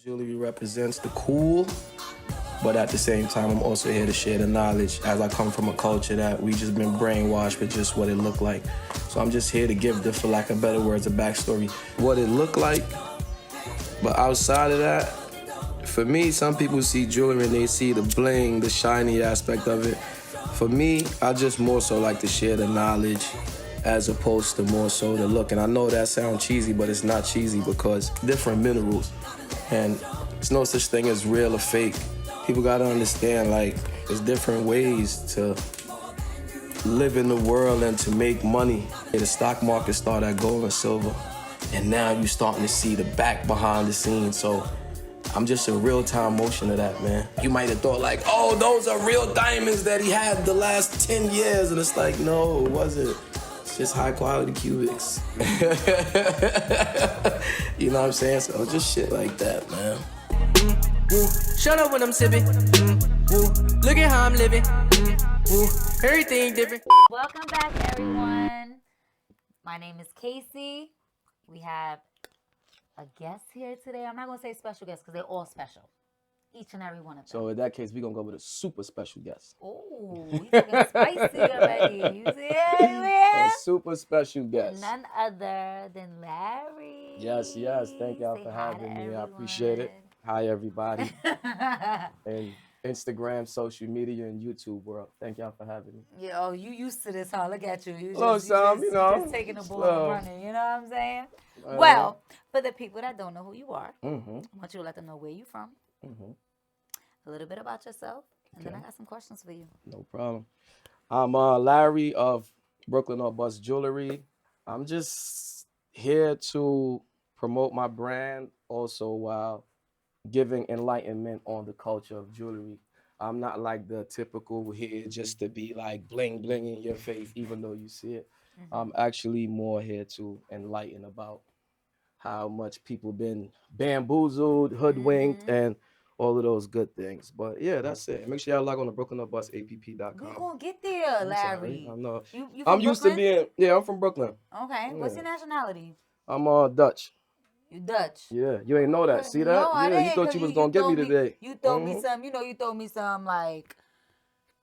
Jewelry represents the cool, but at the same time, I'm also here to share the knowledge as I come from a culture that we just been brainwashed with just what it looked like. So I'm just here to give the, for lack of better words, a backstory, what it looked like. But outside of that, for me, some people see jewelry and they see the bling, the shiny aspect of it. For me, I just more so like to share the knowledge as opposed to more so the look. And I know that sounds cheesy, but it's not cheesy because different minerals. And there's no such thing as real or fake. People gotta understand, like, there's different ways to live in the world and to make money. The stock market started at gold and silver, and now you're starting to see the back behind the scenes. So I'm just in real-time motion of that, man. You might have thought like, oh, those are real diamonds that he had the last 10 years. And it's like, no, it wasn't. It's just high-quality cubics. You know what I'm saying? So just shit like that, man. Shut up when I'm sipping. Look at how I'm living. Everything different. Welcome back, everyone. My name is Casey. We have a guest here today. I'm not going to say special guest because they're all special. Each and every one of them. So in that case, we're going to go with a super special guest. Oh, he's looking spicy already. You see it? A super special guest. None other than Larry. Yes. Thank y'all for having me. I appreciate it. Hi, everybody. And Instagram, social media, and YouTube world. Thank y'all for having me. Yeah, oh, you used to this, huh? Look at you. You just taking the ball and running. You know what I'm saying? Well, for the people that don't know who you are, I want you to let them know where you're from, a little bit about yourself, and then I got some questions for you. No problem. I'm Larry of Brooklyn or Bust Jewelry. I'm just here to promote my brand also while giving enlightenment on the culture of jewelry. I'm not like the typical here just to be like bling in your face, even though you see it. I'm actually more here to enlighten about how much people been bamboozled, hoodwinked, and all of those good things. But yeah, that's it. Make sure y'all log on to BrooklynOrBustApp.com. We're going to get there, Larry. I know. You I'm from used Brooklyn? to being, I'm from Brooklyn. Okay. What's your nationality? I'm Dutch. You Dutch. Yeah, you ain't know that. See that? No, I didn't, you thought you was gonna get me today. You throw me some, you throw me some like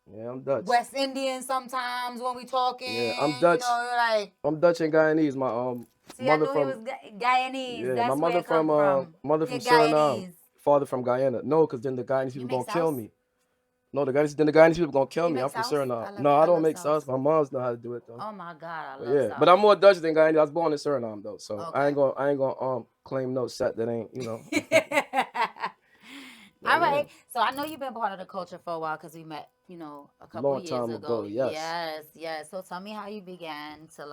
Yeah, I'm Dutch. West Indian sometimes when we talking. Yeah, I'm Dutch. You know, like I'm Dutch and Guyanese. My see, mother I knew from he was Guyanese. yeah, That's my mother where it come from. Mother You're from Suriname, Guyanese. father from Guyana. No, because then the Guyanese You people make gonna kill sauce? me. No, the Guyanese people gonna kill You me. make I'm from sauce? Suriname. I No, I don't love make sauce. sauce. My mom's know how to do it though. Oh my God, I But love yeah, sauce. but I'm more Dutch than Guyanese. I was born in Suriname though, so Okay. I ain't gonna claim no set that ain't All right. So I know you've been part of the culture for a while because we met, a couple Long years time ago. ago, yes. Yes. So tell me how you began to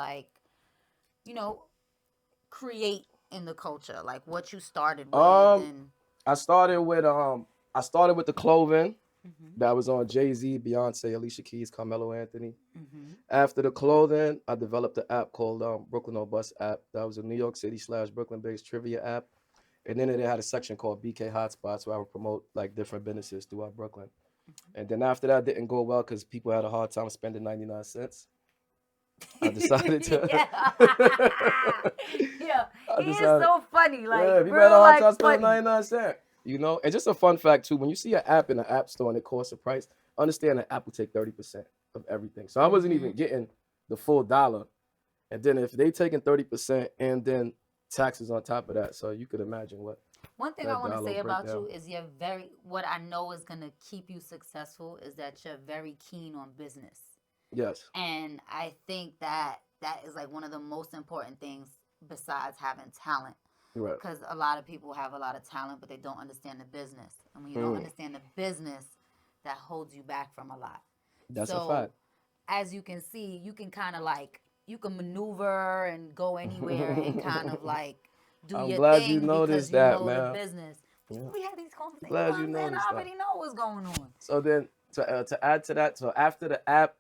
create in the culture, like what you started with. I started with the clothing that was on Jay-Z, Beyonce, Alicia Keys, Carmelo Anthony. After the clothing, I developed an app called Brooklyn or Bust app. That was a New York City / Brooklyn-based trivia app. And then it had a section called BK Hotspots where I would promote like different businesses throughout Brooklyn. And then after that didn't go well because people had a hard time spending 99 cents. I decided to. He is so funny. Like, yeah, people real had a hard time like spending funny. 99 cents. And just a fun fact too, when you see an app in an app store and it costs a price, understand that app will take 30% of everything. So I wasn't even getting the full dollar. And then if they taking 30% and then taxes on top of that, so you could imagine what. One thing I want to say about you is what I know is going to keep you successful is that you're very keen on business. Yes. And I think that is like one of the most important things besides having talent. Right. Because a lot of people have a lot of talent, but they don't understand the business. And when you don't understand the business, that holds you back from a lot. That's a fact. As you can see, you can kind of like, you can maneuver and go anywhere and kind of like do I'm your glad thing you noticed because that, you know man. the business. Yeah. We have these conversations. Glad You you know what I'm saying? noticed I already know what's going on. So then to add to that, so after the app,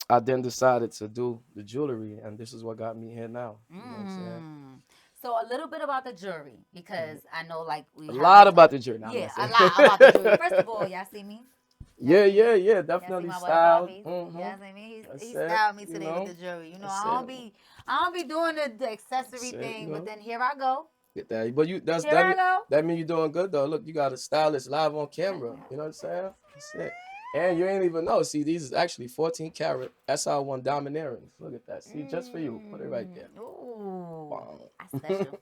I then decided to do the jewelry, and this is what got me here now. You know what I'm saying? So a little bit about the jewelry, because I know like A lot about the jewelry. Now, yeah, a lot about the jewelry. First of all, y'all see me? Yeah, Y'all definitely see my boy styled. Bobby? Y'all see me? That's He it, styled me you today know? with the jewelry. I That's don't be doing the accessory That's it, thing, you know? but then here I go. Get that. But you Here I go. that mean you're doing good though. Look, you got a stylist live on camera. You know what I'm saying? That's it. And you ain't even know. See, these is actually 14 karat SR1 domineering. Look at that. See, just for you. Put it right there. Ooh, Wow. I special.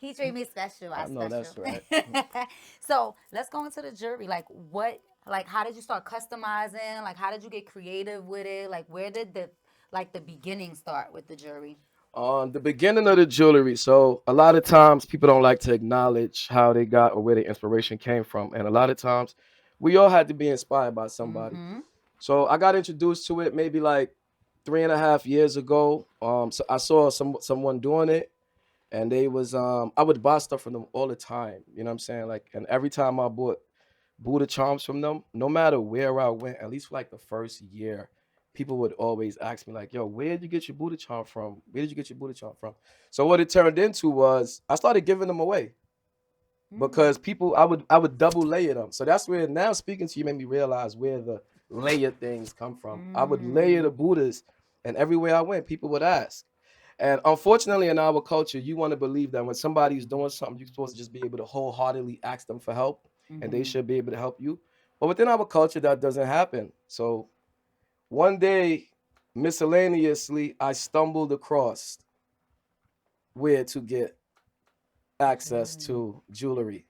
He treat me special. I know special. that's right. So let's go into the jewelry. Like how did you start customizing? Like how did you get creative with it? Like where did the beginning start with the jewelry? On the beginning of the jewelry, so a lot of times people don't like to acknowledge how they got or where the inspiration came from. And a lot of times we all had to be inspired by somebody. Mm-hmm. So I got introduced to it maybe like 3.5 years ago. So I saw someone doing it, and they was I would buy stuff from them all the time. You know what I'm saying? Like, and every time I bought Buddha charms from them, no matter where I went, at least for like the first year, people would always ask me like, "Yo, where did you get your Buddha charm from? Where did you get your Buddha charm from?" So what it turned into was I started giving them away because people I would double layer them. So that's where now speaking to you made me realize where the layer things come from. I would layer the Buddhas, and everywhere I went, people would ask. And unfortunately, in our culture, you want to believe that when somebody's doing something, you're supposed to just be able to wholeheartedly ask them for help, and they should be able to help you. But within our culture, that doesn't happen. So one day, miscellaneously, I stumbled across where to get access to jewelry.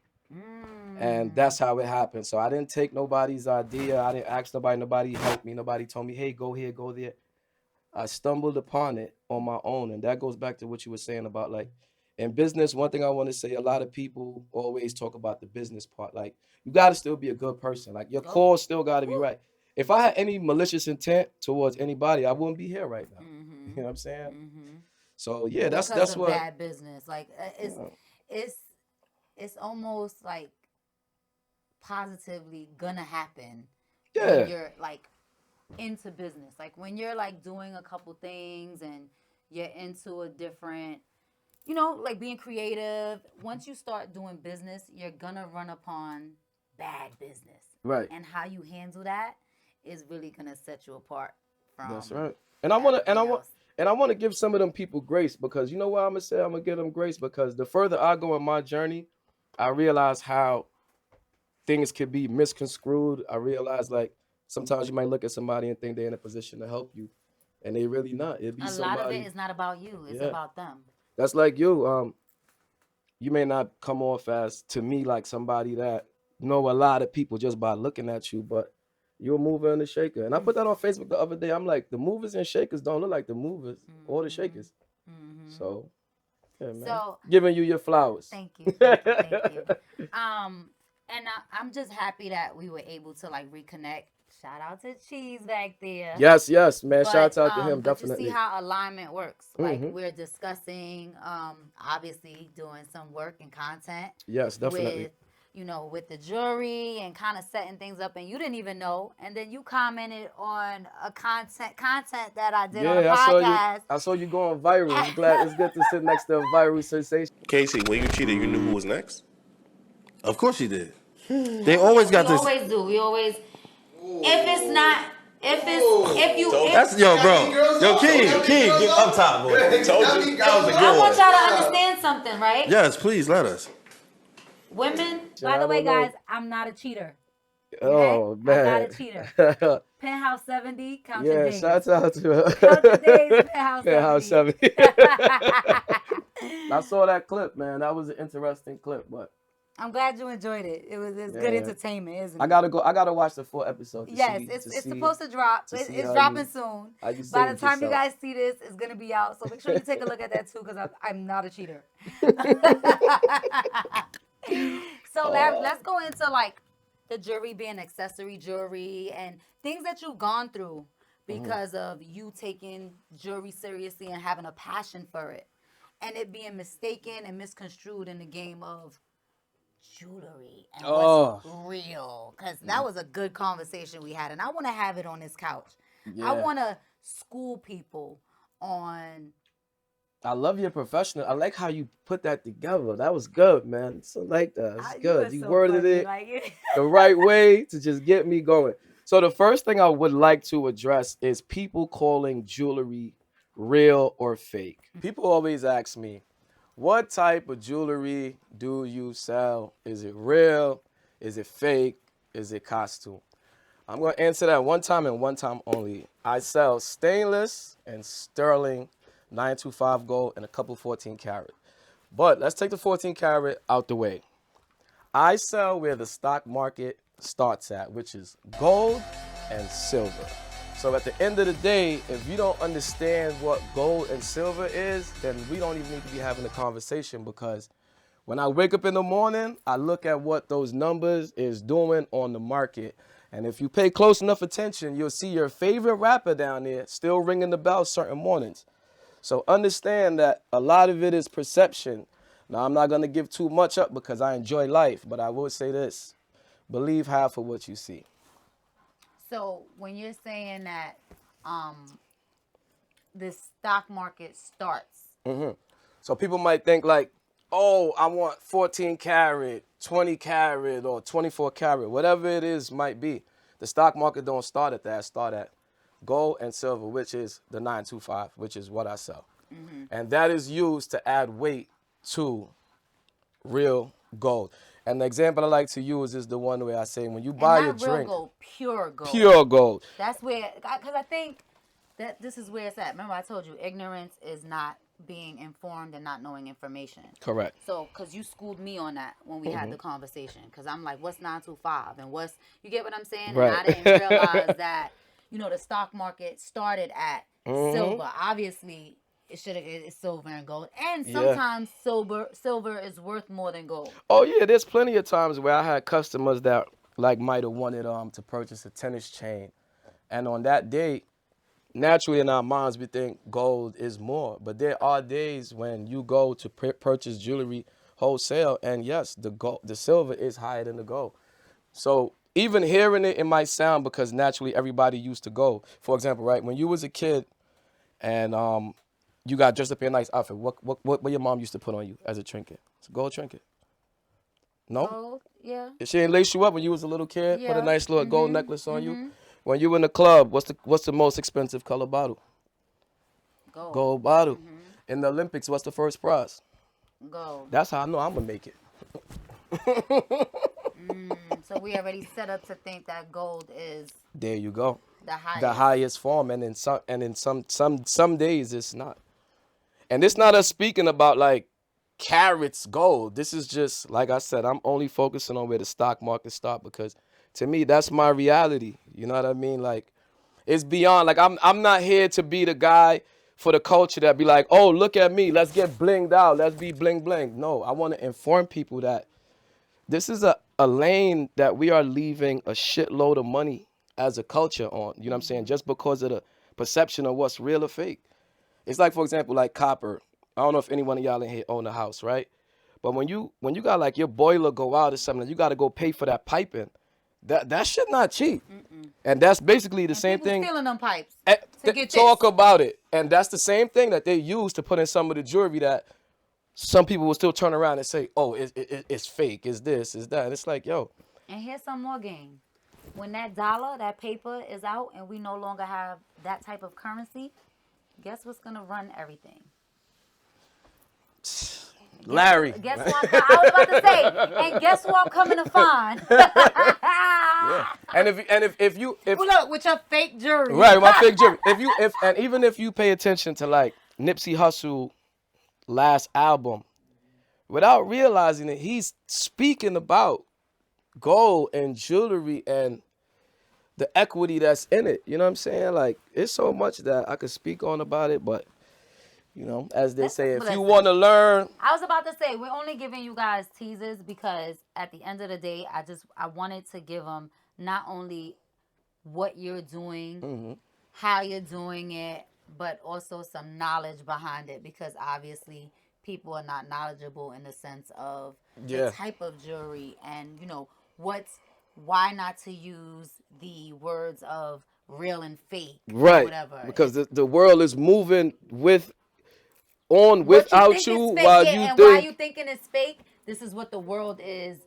And that's how it happened. So I didn't take nobody's idea. I didn't ask nobody. Nobody helped me. Nobody told me, hey, go here, go there. I stumbled upon it on my own. And that goes back to what you were saying about like in business. One thing I want to say, a lot of people always talk about the business part. Like you got to still be a good person. Like your core still got to be right. If I had any malicious intent towards anybody, I wouldn't be here right now. You know what I'm saying? So yeah, that's what bad business. Like it's almost like positively gonna happen when you're like into business. Like when you're like doing a couple things and you're into a different, like being creative. Once you start doing business, you're gonna run upon bad business. Right. And how you handle that is really gonna set you apart from. That's right. And I want to give some of them people grace because you know what I'm gonna say? I'm gonna give them grace because the further I go in my journey, I realize how things can be misconstrued. I realize like sometimes you might look at somebody and think they're in a position to help you, and they really not. It'd be somebody. A lot of it is not about you. It's about them. That's like you. You may not come off as to me like somebody that know a lot of people just by looking at you, but you're a mover and a shaker. And I put that on Facebook the other day. I'm like, the movers and shakers don't look like the movers or the shakers. So, yeah, man. So, giving you your flowers. Thank you. Thank you. And I'm just happy that we were able to like reconnect. Shout out to Cheese back there. Yes, man. Shout out to him, definitely. You see how alignment works. Like we're discussing, obviously doing some work and content. Yes, definitely. With the jewelry and kind of setting things up, and you didn't even know, and then you commented on a content that I did on the podcast. I saw you going viral. I'm glad it's good to sit next to a viral sensation. Casey, when you cheated, you knew who was next? Of course you did. They always got this. We always do. We always. If That's yo, bro. Yo, King, get up top, boy. Told you. That was a good I want y'all to understand something, right? Yes, please let us. Women, by the way, guys, I'm not a cheater. Okay? Oh, man. I'm not a cheater. Penthouse 70, count your days. Shout out to her. Count your days, Penthouse 70. I saw that clip, man. That was an interesting clip, but I'm glad you enjoyed it. It's good entertainment, isn't it? I gotta watch the full episode. It's supposed to drop. It's dropping soon. By the time you guys see this, it's gonna be out. So make sure you take a look at that too, because I'm not a cheater. So let's go into like the jewelry being accessory jewelry and things that you've gone through because of you taking jewelry seriously and having a passion for it, and it being mistaken and misconstrued in the game of jewelry and what's real. Because that was a good conversation we had, and I want to have it on this couch. I want to school people on. I love your professional. I like how you put that together. That was good, man. So like that. It's good. You worded it the right way to just get me going. So the first thing I would like to address is people calling jewelry real or fake. People always ask me, What type of jewelry do you sell? Is it real? Is it fake? Is it costume? I'm going to answer that one time and one time only. I sell stainless and sterling 925 gold and a couple 14 karat. But let's take the 14 karat out the way. I sell where the stock market starts at, which is gold and silver. So at the end of the day, if you don't understand what gold and silver is, then we don't even need to be having a conversation, because when I wake up in the morning, I look at what those numbers is doing on the market. And if you pay close enough attention, you'll see your favorite rapper down there still ringing the bell certain mornings. So understand that a lot of it is perception. Now, I'm not going to give too much up because I enjoy life, but I will say this. Believe half of what you see. So when you're saying that the stock market starts. So people might think like, oh, I want 14 karat, 20 karat, or 24 karat, whatever it is might be. The stock market don't start at that. It start at gold and silver, which is the 925, which is what I sell. And that is used to add weight to real gold. And the example I like to use is the one where I say, when you buy a drink. Real gold, pure gold. Pure gold. That's where, because I think that this is where it's at. Remember, I told you, ignorance is not being informed and not knowing information. Correct. So, because you schooled me on that when we had the conversation. Because I'm like, what's 925? And what's, you get what I'm saying? Right. And I didn't realize that, you know, the stock market started at silver. Obviously, it's silver and gold. And sometimes silver is worth more than gold. Oh, yeah, there's plenty of times where I had customers that like might have wanted to purchase a tennis chain. And on that day, naturally in our minds, we think gold is more. But there are days when you go to purchase jewelry wholesale, and yes, the silver is higher than the gold. So even hearing it might sound, because naturally everybody used to go. For example, right, when you was a kid and you got dressed up in a nice outfit, what your mom used to put on you as a trinket? It's a gold trinket. No? Gold, yeah. If she ain't lace you up when you was a little kid, put a nice little gold necklace on you. When you in the club, what's the most expensive color bottle? Gold. Gold bottle. In the Olympics, what's the first prize? Gold. That's how I know I'm gonna make it. So we already set up to think that gold is There you go. the highest. The highest form, and in some days it's not. And it's not us speaking about like carats gold. This is just, like I said, I'm only focusing on where the stock market start, because to me that's my reality. You know what I mean? Like, it's beyond. Like, I'm not here to be the guy for the culture that be like, oh, look at me, let's get blinged out, let's be bling bling. No, I want to inform people that this is a lane that we are leaving a shitload of money as a culture on. You know what I'm saying? Just because of the perception of what's real or fake. It's like, for example, like copper. I don't know if any one of y'all in here own a house, right? But when you got like your boiler go out or something, you got to go pay for that piping. That shit not cheap. And that's basically the same thing. Stealing them pipes. Talk about it. And that's the same thing that they use to put in some of the jewelry that some people will still turn around and say, oh, it's fake, it's this, it's that. And it's like, yo. And here's some more game. When that dollar, that paper is out and we no longer have that type of currency, guess what's going to run everything? Larry. Guess what? I was about to say, and guess what I'm coming to find? Yeah. And if you well, look, with your fake jewelry. Right, my fake jewelry. Even if you pay attention to like Nipsey Hussle last album, without realizing it, he's speaking about gold and jewelry and the equity that's in it. You know what I'm saying? Like, it's so much that I could speak on about it, but you know, as they say, if you want to learn. I was about to say, we're only giving you guys teasers because at the end of the day, I wanted to give them not only what you're doing, how you're doing it, but also some knowledge behind it, because obviously people are not knowledgeable in the sense of the type of jewelry and, you know, why not to use the words of real and fake, right? Or whatever. Because the world is moving without you, while you think. Why you thinking it's fake? This is what the world is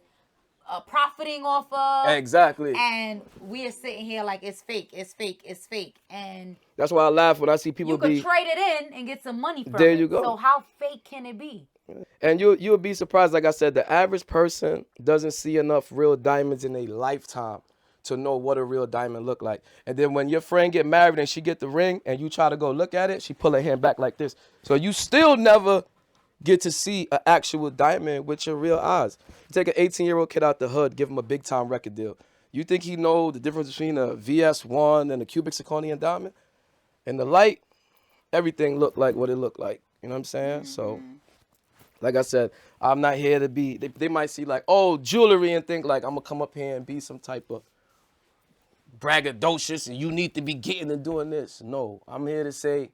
profiting off of. Exactly. And we are sitting here like it's fake, it's fake, it's fake. And that's why I laugh when I see people you could trade it in and get some money from it. There you go. So how fake can it be? And you'll be surprised. Like I said, the average person doesn't see enough real diamonds in a lifetime to know what a real diamond look like. And then when your friend get married and she get the ring and you try to go look at it, she pull her hand back like this. So you still never get to see an actual diamond with your real eyes. You take an 18-year-old kid out the hood, give him a big time record deal. You think he know the difference between a VS1 and a cubic zirconium diamond? In the light, everything looked like what it looked like. You know what I'm saying? So, like I said, I'm not here to be, they might see like, oh, jewelry and think like I'm going to come up here and be some type of braggadocious and you need to be getting and doing this. No, I'm here to say,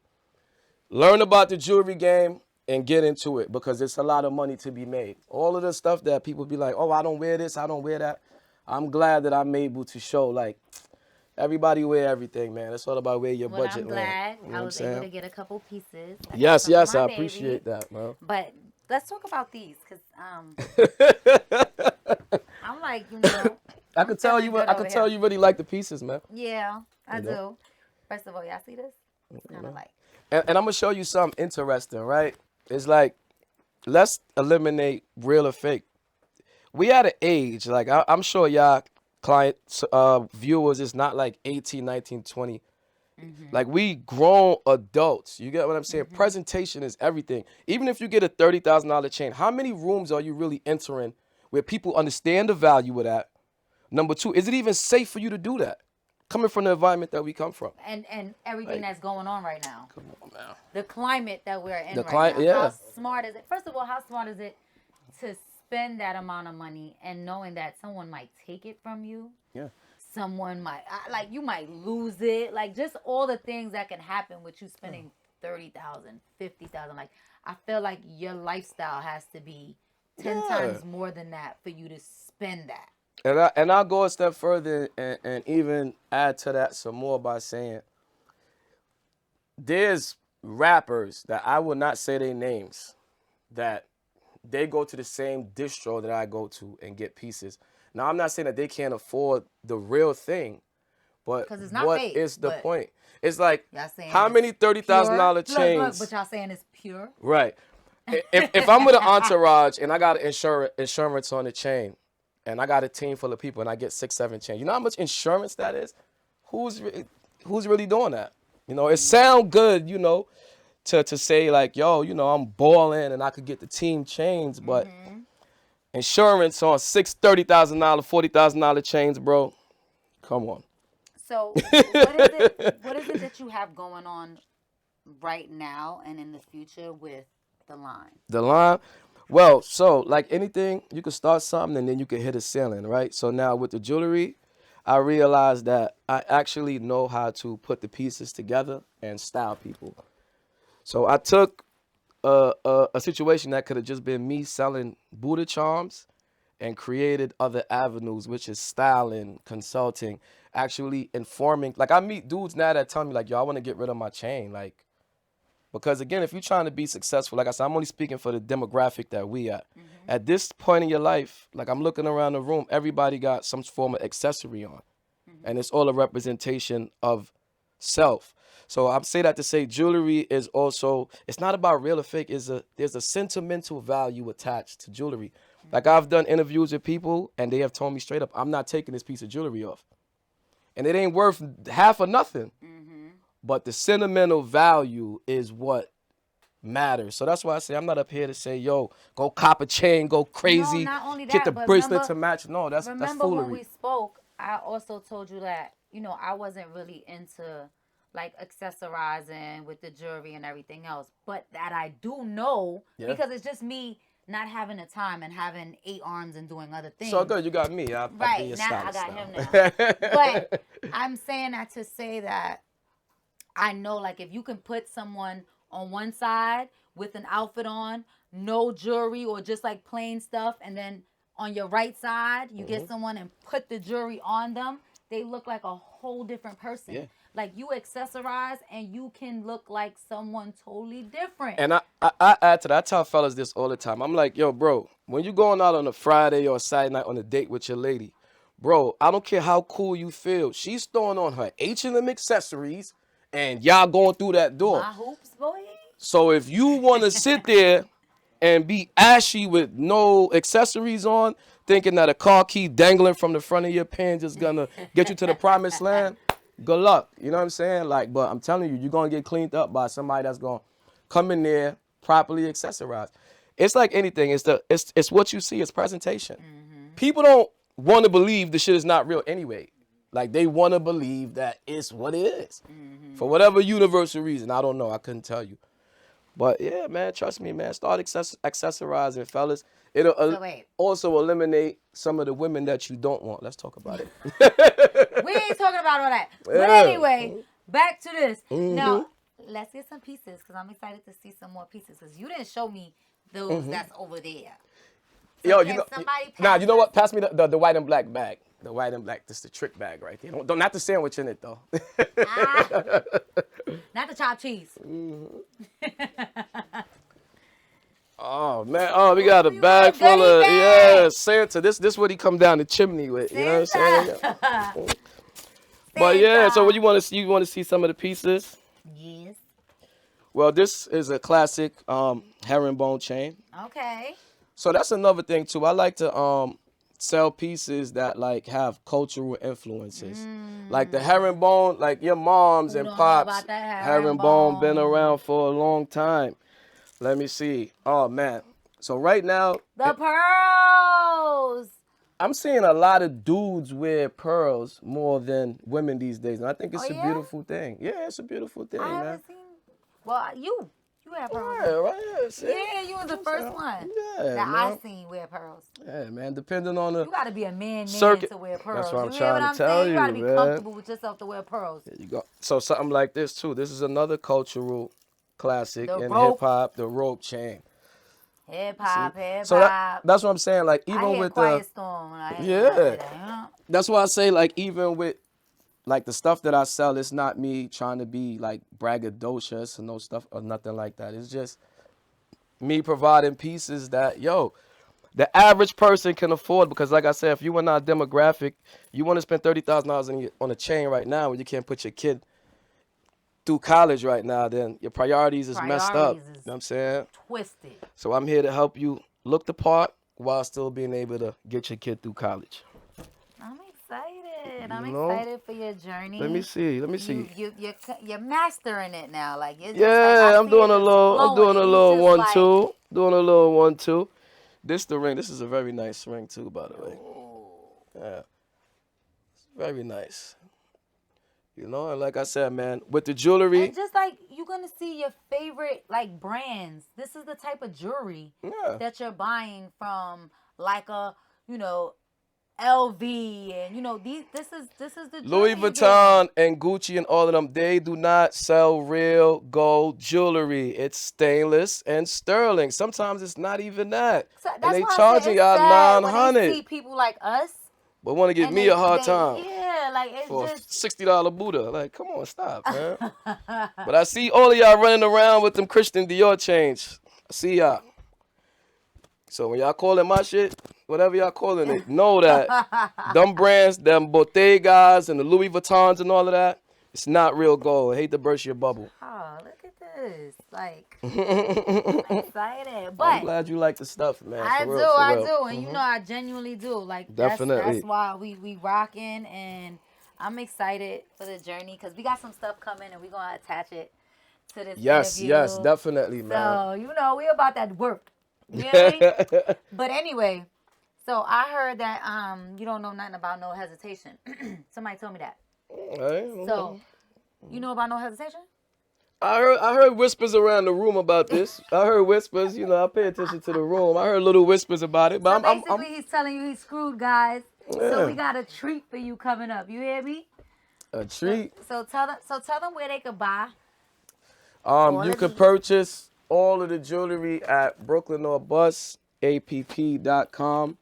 learn about the jewelry game and get into it because it's a lot of money to be made. All of the stuff that people be like, oh, I don't wear this, I don't wear that. I'm glad that I'm able to show like everybody wear everything, man. It's all about where your budget I'm glad land. You know I was able to get a couple pieces. Yes, yes, I baby. appreciate that, man. But let's talk about these because I'm like, I could tell you you really like the pieces, man. Yeah, I do. First of all, y'all see this? It's kind of like. And I'm gonna show you something interesting, right? It's like, let's eliminate real or fake. We at an age, like I'm sure y'all clients, viewers is not like 18, 19, 20. Like we grown adults. You get what I'm saying? Presentation is everything. Even if you get a $30,000 chain, how many rooms are you really entering where people understand the value of that? Number two, is it even safe for you to do that? Coming from the environment that we come from. And everything that's going on right now. Come on, man. The climate that we're in right now. How smart is it? First of all, how smart is it to spend that amount of money and knowing that someone might take it from you? Yeah. Someone might, like you might lose it. Like just all the things that can happen with you spending $30,000, $50,000. Like I feel like your lifestyle has to be 10 times more than that for you to spend that. And I'll go a step further and even add to that some more by saying there's rappers that I will not say their names that they go to the same distro that I go to and get pieces. Now, I'm not saying that they can't afford the real thing, but it's not what fake, is the point? It's like, saying how many $30,000 chains? Look, but y'all saying it's pure? Right. If I'm with an entourage and I got insurance on the chain, and I got a team full of people and I get 6, 7 chains. You know how much insurance that is? Who's really doing that? You know, it sound good, to say like, yo, I'm balling and I could get the team chains, but insurance on $30,000, $40,000 chains, bro. Come on. So what is it that you have going on right now and in the future with the line? The line? Well, so like anything, you can start something and then you can hit a ceiling, right? So now with the jewelry, I realized that I actually know how to put the pieces together and style people. So I took a situation that could have just been me selling Buddha charms and created other avenues, which is styling, consulting, actually informing. Like I meet dudes now that tell me like, yo, I want to get rid of my chain. Like, because again, if you're trying to be successful, like I said, I'm only speaking for the demographic that we at. At this point in your life, like I'm looking around the room, everybody got some form of accessory on. And it's all a representation of self. So I'm saying that to say jewelry is also, it's not about real or fake. There's a sentimental value attached to jewelry. Like I've done interviews with people and they have told me straight up, I'm not taking this piece of jewelry off. And it ain't worth half or nothing. But the sentimental value is what matters. So that's why I say I'm not up here to say, yo, go cop a chain, go crazy, no, not only that, get the but bracelet to match. No, that's foolery. Remember when we spoke, I also told you that, I wasn't really into like accessorizing with the jewelry and everything else. But that I do know because it's just me not having the time and having 8 arms and doing other things. So good, you got me. Right, now I got him now. But I'm saying that to say that I know, like, if you can put someone on one side with an outfit on, no jewelry or just like plain stuff, and then on your right side, you get someone and put the jewelry on them, they look like a whole different person. Yeah. Like, you accessorize and you can look like someone totally different. And I add to that. I tell fellas this all the time. I'm like, yo, bro, when you going out on a Friday or a Saturday night on a date with your lady, bro, I don't care how cool you feel. She's throwing on her H&M accessories, and y'all going through that door. My hoops, boy. So if you want to sit there and be ashy with no accessories on, thinking that a car key dangling from the front of your pants is gonna get you to the promised land, good luck. You know what I'm saying? Like, but I'm telling you, you're gonna get cleaned up by somebody that's gonna come in there properly accessorized. It's like anything. It's what you see. It's presentation. People don't want to believe the shit is not real anyway. Like, they want to believe that it's what it is. For whatever universal reason. I don't know. I couldn't tell you. But yeah, man, trust me, man. Start accessorizing, fellas. It'll also eliminate some of the women that you don't want. Let's talk about it. We ain't talking about all that. But anyway, back to this. Now, let's get some pieces because I'm excited to see some more pieces because you didn't show me those that's over there. So Yo, you know what? Pass me the white and black bag. The white and black. This is the trick bag right there. Don't not the sandwich in it though. Not the chopped cheese. Oh man! Oh, we got a bag full of Santa. This what he come down the chimney with. You know what I'm saying? But yeah, so what you want to see? You want to see some of the pieces? Yes. Well, this is a classic herringbone chain. Okay. So that's another thing too. I like to sell pieces that like have cultural influences. Like the herringbone, like your moms and pops, herringbone been around for a long time. Let me see. Oh man. So right now, the pearls. I'm seeing a lot of dudes wear pearls more than women these days, and I think it's a beautiful thing. Yeah, it's a beautiful thing, I man. haven't seen. Well, you have pearls. Yeah, right. Yeah, you was the first one that I seen wear pearls. Yeah, man. Depending on the you got to be a man to wear pearls. That's what I'm you trying to tell you, You got to be man. comfortable with yourself to wear pearls. There you go. So something like this too. This is another cultural classic in hip hop, the rope chain. Hip hop. So that's what I'm saying. Like even with Quiet Storm. That's why I say like even with like the stuff that I sell, it's not me trying to be like braggadocious and no stuff or nothing like that. It's just me providing pieces that the average person can afford. Because like I said, if you are not demographic, you want to spend $30,000 on a chain right now when you can't put your kid through college right now, then your priorities is messed up. You know what I'm saying? Twisted. So I'm here to help you look the part while still being able to get your kid through college. I'm excited. I'm excited for your journey. Let me see. You're mastering it now. Like I'm doing a little 1-2. Doing a little 1-2. This the ring. This is a very nice ring too, by the way. Yeah. It's very nice. You know, and like I said, man, with the jewelry. And just like you're going to see your favorite like brands. This is the type of jewelry that you're buying from like a, LV and this is the Louis Vuitton and Gucci and all of them, they do not sell real gold jewelry. It's stainless and sterling. Sometimes it's not even that. So and they charging y'all $900. See people like us. But want to give me a hard time. Yeah, like it's for just $60 Buddha. Like, come on, stop, man. But I see all of y'all running around with them Christian Dior chains. I see y'all. So when y'all calling my shit, whatever y'all calling it, know that them brands, them Bottegas and the Louis Vuittons and all of that, it's not real gold. I hate to burst your bubble. Oh, look at this. Like, I'm excited. But I'm glad you like the stuff, man. I do. And I genuinely do. Like, definitely. That's why we rocking. And I'm excited for the journey because we got some stuff coming and we're going to attach it to this interview. Yes, definitely, man. So, we about that work. You know what I mean? But anyway, so I heard that you don't know nothing about no hesitation. Somebody told me that. So, you know about no hesitation? I heard whispers around the room about this. I heard whispers. I pay attention to the room. I heard little whispers about it. But so basically, he's telling you he's screwed, guys. Yeah. So we got a treat for you coming up. You hear me? A treat. So tell them where they could buy. You could purchase all of the jewelry at Brooklyn or Bus, app.com.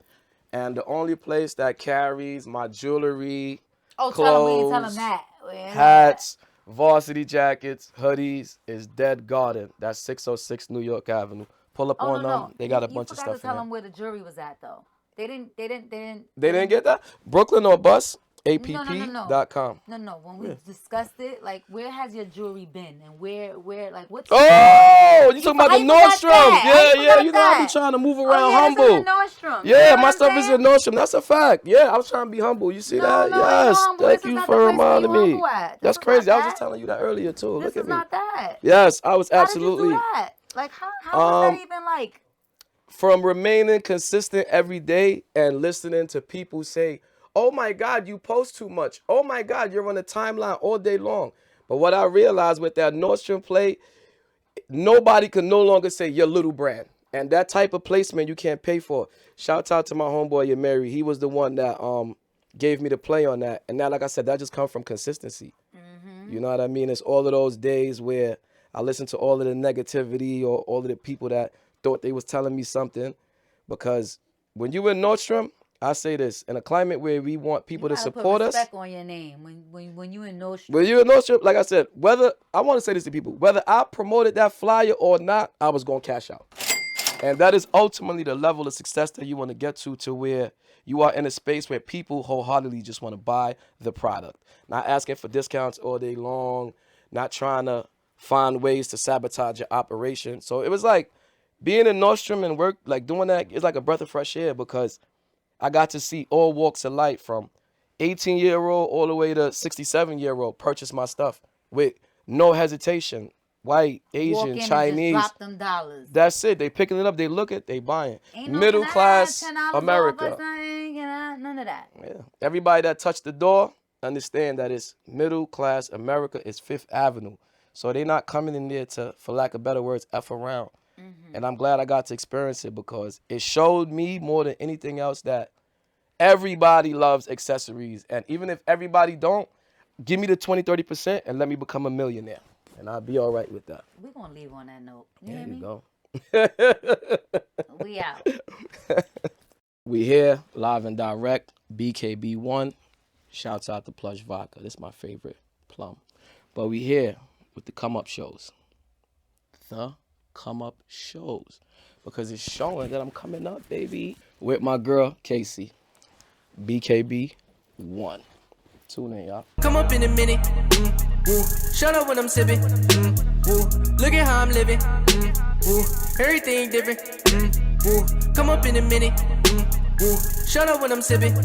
And the only place that carries my jewelry, clothes, tell them that. Hats, varsity jackets, hoodies is Dead Garden. That's 606 New York Avenue. Pull up on them. They got a bunch of stuff in there. You forgot to tell them where the jewelry was at, though. They didn't get that? Brooklyn or Bus, app.com. No. When we discussed it, like, where has your jewelry been, and where, like, what's? Oh, you talking about the Nordstrom? Yeah. You know, I be that? trying to move around That's humble. in the Nordstrom. Yeah, You know my what stuff I'm is saying? in Nordstrom. That's a fact. Yeah, I was trying to be humble. You see that? No, Yes. humble. Thank This is you not for the place where reminding you me. humble at. That's This is crazy. not I was just that. telling you that earlier too. This Look at is me. not that. Yes, I was How absolutely. did you do that? Like, how was that even like? From remaining consistent every day and listening to people say, oh my God, you post too much. Oh my God, you're on a timeline all day long. But what I realized with that Nordstrom play, nobody can no longer say your little brand. And that type of placement you can't pay for. Shout out to my homeboy Yamari. He was the one that gave me the play on that. And now, like I said, that just comes from consistency. You know what I mean? It's all of those days where I listen to all of the negativity or all of the people that thought they was telling me something. Because when you in Nordstrom, I say this, in a climate where we want people to support us. Respect on your name when you in Nordstrom. When you in Nordstrom, like I said, I want to say this to people, whether I promoted that flyer or not, I was going to cash out. And that is ultimately the level of success that you want to get to where you are in a space where people wholeheartedly just want to buy the product. Not asking for discounts all day long, not trying to find ways to sabotage your operation. So it was like being in Nordstrom and work, like doing that is like a breath of fresh air because I got to see all walks of life from 18-year-old all the way to 67-year-old purchase my stuff with no hesitation. White, Asian, Chinese. Drop them dollars. That's it. They picking it up. They look it. They buying. Ain't no Middle class $10 America. None of that. Yeah. Everybody that touched the door understand that it's middle class America. It's Fifth Avenue. So they not coming in there to, for lack of better words, F around. And I'm glad I got to experience it because it showed me more than anything else that everybody loves accessories. And even if everybody don't, give me the 20-30% and let me become a millionaire. And I'll be all right with that. We're going to leave on that note. You There hear you me? go. We out. We here, live and direct, BKB1. Shouts out to Plush Vodka. This is my favorite plum. But we here with the come-up shows. The come-up shows. Because it's showing that I'm coming up, baby. With my girl, Casey. BKB1. Tune in, y'all. Come up in a minute. Woo. Shut up when I'm sipping. Woo. Look at how I'm living. Woo. Everything different. Woo. Come up in a minute. Woo. Shut up when I'm sipping.